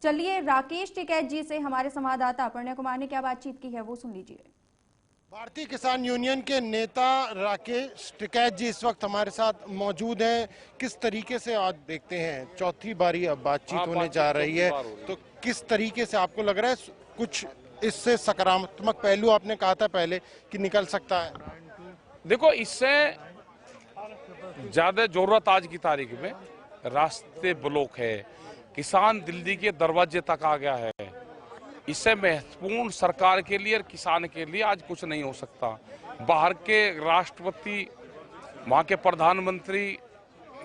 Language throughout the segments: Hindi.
चलिए राकेश टिकैत जी से हमारे संवाददाता अपर्णा कुमार ने क्या बातचीत की है वो सुन लीजिए। भारतीय किसान यूनियन के नेता राकेश टिकैत जी इस वक्त हमारे साथ मौजूद हैं। किस तरीके से आज देखते हैं, चौथी बारी अब बातचीत होने जा रही है, तो किस तरीके से आपको लग रहा है कुछ इससे सकारात्मक पहलू आपने कहा था पहले कि निकल सकता है? देखो, इससे ज्यादा जरूरत आज की तारीख में रास्ते ब्लॉक है, किसान दिल्ली के दरवाजे तक आ गया है। इससे महत्वपूर्ण सरकार के लिए और किसान के लिए आज कुछ नहीं हो सकता। बाहर के राष्ट्रपति, वहाँ के प्रधानमंत्री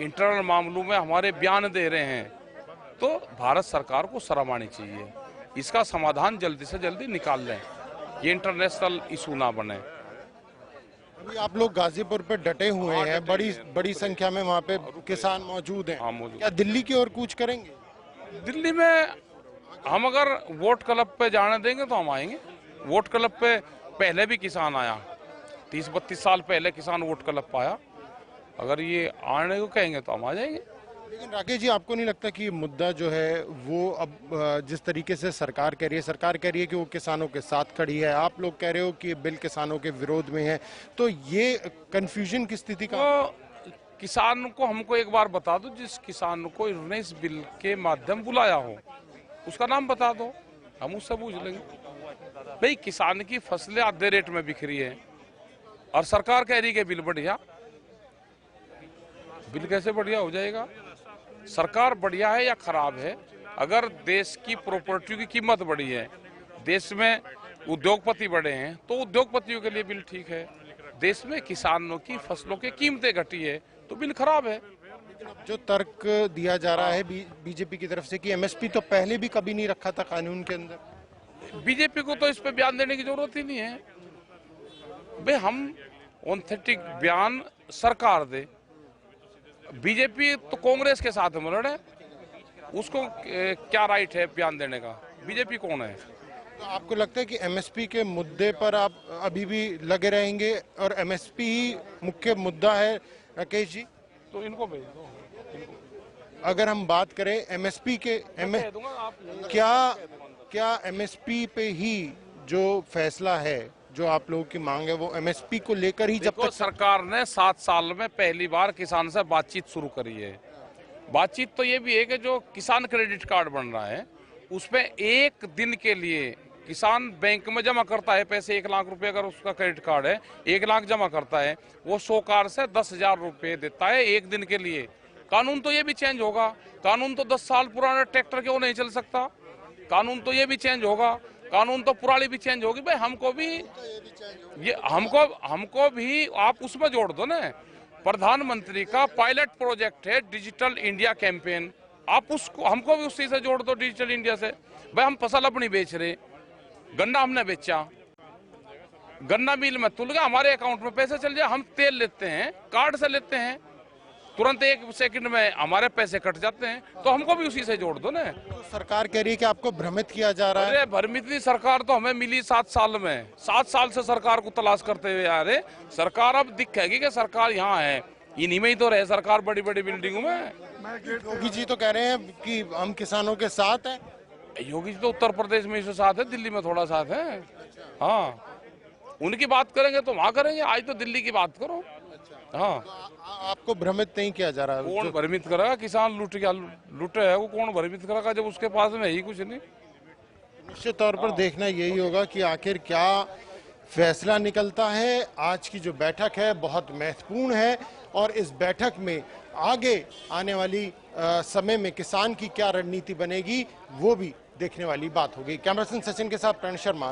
इंटरनल मामलों में हमारे बयान दे रहे हैं, तो भारत सरकार को शर्म आनी चाहिए। इसका समाधान जल्दी से जल्दी निकाल लें, ये इंटरनेशनल इशू ना बने। अभी आप लोग गाजीपुर पे डटे हुए हैं, बड़ी संख्या में वहाँ पे किसान मौजूद हैं। हाँ, मौजूद। क्या दिल्ली की ओर कूच करेंगे? दिल्ली में हम अगर वोट क्लब पे जाने देंगे तो हम आएंगे। वोट क्लब पे पहले भी किसान आया, 30-32 साल पहले किसान वोट क्लब पे आया। अगर ये आने को कहेंगे तो हम आ जाएंगे। लेकिन राकेश जी, आपको नहीं लगता कि मुद्दा जो है वो अब जिस तरीके से सरकार कह रही है कि वो किसानों के साथ खड़ी है, आप लोग कह रहे हो कि बिल किसानों के विरोध में है, तो ये कंफ्यूजन की स्थिति का तो किसान को हमको एक बार बता दो, जिस किसान को इन्होंने इस बिल के माध्यम बुलाया हो उसका नाम बता दो, हम उससे पूछ लेंगे। भाई, किसान की फसलें आधे रेट में बिक रही है और सरकार कह रही है बिल बढ़िया। बिल कैसे बढ़िया हो जाएगा? सरकार बढ़िया है या खराब है? अगर देश की प्रॉपर्टी की कीमत बढ़ी है, देश में उद्योगपति बढ़े हैं, तो उद्योगपतियों के लिए बिल ठीक है। देश में किसानों की फसलों की कीमतें घटी है तो बिल खराब है। जो तर्क दिया जा रहा है बीजेपी की तरफ से कि एमएसपी तो पहले भी कभी नहीं रखा था कानून के अंदर। बीजेपी को तो इस पे बयान देने की जरूरत ही नहीं है। भाई, हम ऑथेंटिक बयान सरकार दे। बीजेपी तो कांग्रेस के साथ में लड़े, उसको क्या राइट है बयान देने का? बीजेपी कौन है? तो आपको लगता है कि एमएसपी के मुद्दे पर आप अभी भी लगे रहेंगे और एमएसपी ही मुख्य मुद्दा है? राकेश जी, तो इनको भेज दो। अगर हम बात करें एमएसपी के क्या एमएसपी पे ही जो फैसला है, जो आप लोगों की मांग है, वो एमएसपी को लेकर ही जब तक सरकार ने 7 साल में पहली बार किसान से बातचीत शुरू करी है। बातचीत तो ये भी है कि जो किसान क्रेडिट कार्ड बन रहा है उसमें एक दिन के लिए किसान बैंक में जमा करता है पैसे, 1 लाख रुपए अगर उसका क्रेडिट कार्ड है, 1 लाख जमा करता है, वो 100 कार से 10,000 रुपए देता है एक दिन के लिए। कानून तो ये भी चेंज होगा। कानून तो 10 साल पुराना ट्रैक्टर क्यों नहीं चल सकता? कानून तो ये भी चेंज होगा। कानून तो पुरानी भी चेंज होगी। भाई, हमको भी आप उसमें जोड़ दो ना। प्रधानमंत्री का पायलट प्रोजेक्ट है डिजिटल इंडिया कैंपेन, आप उसको हमको भी उसी से जोड़ दो, डिजिटल इंडिया से। भाई, हम फसल अपनी बेच रहे, गन्ना हमने बेचा, गन्ना मिल में तुल गया, हमारे अकाउंट में पैसे चल जाए। हम तेल लेते हैं, कार्ड से लेते हैं, तुरंत 1 सेकंड में हमारे पैसे कट जाते हैं, तो हमको भी उसी से जोड़ दो ना। तो सरकार कह रही है कि आपको भ्रमित किया जा रहा है। अरे, भ्रमित नहीं, सरकार तो हमें मिली 7 साल में। 7 साल से सरकार को तलाश करते हुए आ रहे। सरकार अब दिखेगी कि सरकार यहाँ है, इन्हीं में ही तो रहे सरकार, बड़ी बड़ी बिल्डिंगों में। योगी जी तो कह रहे हैं कि हम किसानों के साथ हैं। योगी जी तो उत्तर प्रदेश में इसके साथ है, दिल्ली में थोड़ा साथ है। हाँ, उनकी बात करेंगे तो वहां करेंगे, आज तो दिल्ली की बात करो। हाँ, तो आपको भ्रमित नहीं किया जा रहा? कौन भ्रमित करेगा? किसान लुटे है वो कौन भ्रमित करेगा जब उसके पास में ही कुछ नहीं। निश्चित तौर पर देखना यही होगा कि आखिर क्या फैसला निकलता है। आज की जो बैठक है बहुत महत्वपूर्ण है और इस बैठक में आगे आने वाली समय में किसान की क्या रणनीति बनेगी वो भी देखने वाली बात होगी। कैमरा पर्सन सचिन के साथ प्रण शर्मा।